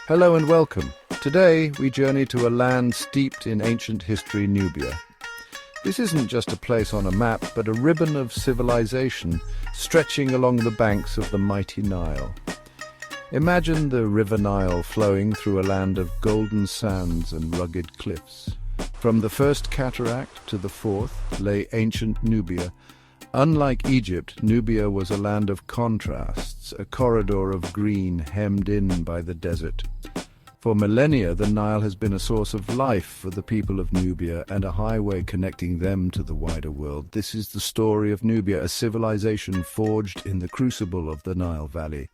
Hello and welcome. Today we journey to a land steeped in ancient history, Nubia. This isn't just a place on a map, but a ribbon of civilization stretching along the banks of the mighty Nile. Imagine the River Nile flowing through a land of golden sands and rugged cliffs. From the first cataract to the fourth lay ancient Nubia. Unlike Egypt, Nubia was a land of contrasts, a corridor of green hemmed in by the desert. For millennia, the Nile has been a source of life for the people of Nubia and a highway connecting them to the wider world. This is the story of Nubia, a civilization forged in the crucible of the Nile Valley.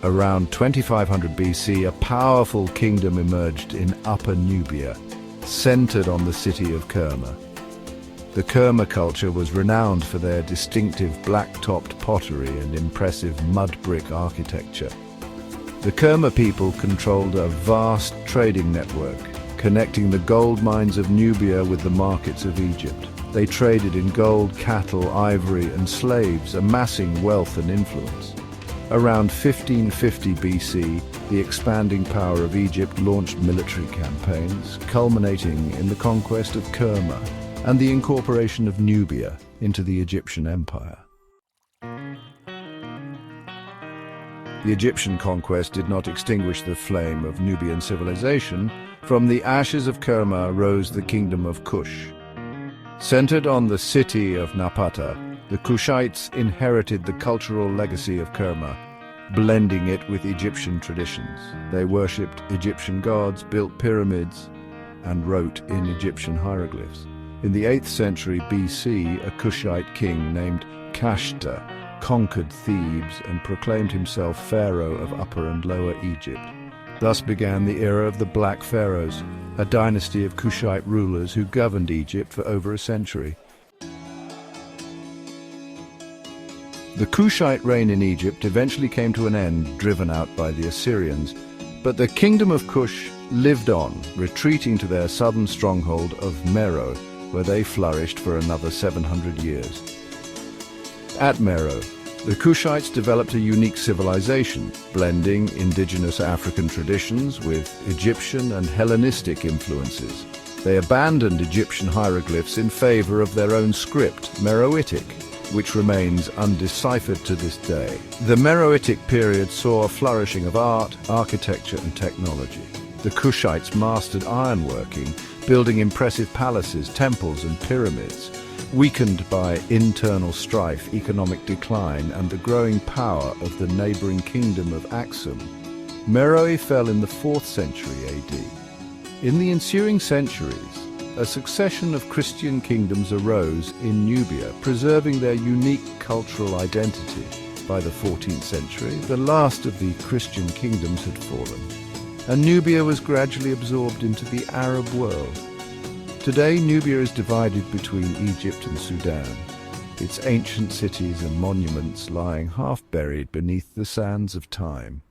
Around 2500 BC, a powerful kingdom emerged in Upper Nubia, centered on the city of Kerma. The Kerma culture was renowned for their distinctive black-topped pottery and impressive mud brick architecture. The Kerma people controlled a vast trading network, connecting the gold mines of Nubia with the markets of Egypt. They traded in gold, cattle, ivory, and slaves, amassing wealth and influence. Around 1550 BC, the expanding power of Egypt launched military campaigns, culminating in the conquest of Kerma and the incorporation of Nubia into the Egyptian Empire. The Egyptian conquest did not extinguish the flame of Nubian civilization. From the ashes of Kerma rose the kingdom of Kush. Centered on the city of Napata, the Kushites inherited the cultural legacy of Kerma, blending it with Egyptian traditions. They worshipped Egyptian gods, built pyramids, and wrote in Egyptian hieroglyphs. In the 8th century BC, a Kushite king named Kashta conquered Thebes and proclaimed himself pharaoh of Upper and Lower Egypt. Thus began the era of the Black Pharaohs, a dynasty of Kushite rulers who governed Egypt for over a century. The Kushite reign in Egypt eventually came to an end, driven out by the Assyrians, but the kingdom of Kush lived on, retreating to their southern stronghold of Meroe, where they flourished for another 700 years. At Meroe, the Kushites developed a unique civilization, blending indigenous African traditions with Egyptian and Hellenistic influences. They abandoned Egyptian hieroglyphs in favor of their own script, Meroitic, which remains undeciphered to this day. The Meroitic period saw a flourishing of art, architecture, and technology. The Kushites mastered ironworking, building impressive palaces, temples, and pyramids. Weakened by internal strife, economic decline, and the growing power of the neighboring kingdom of Aksum, Meroe fell in the 4th century AD. In the ensuing centuries, a succession of Christian kingdoms arose in Nubia, preserving their unique cultural identity. By the 14th century, the last of the Christian kingdoms had fallen, and Nubia was gradually absorbed into the Arab world. Today, Nubia is divided between Egypt and Sudan, its ancient cities and monuments lying half buried beneath the sands of time.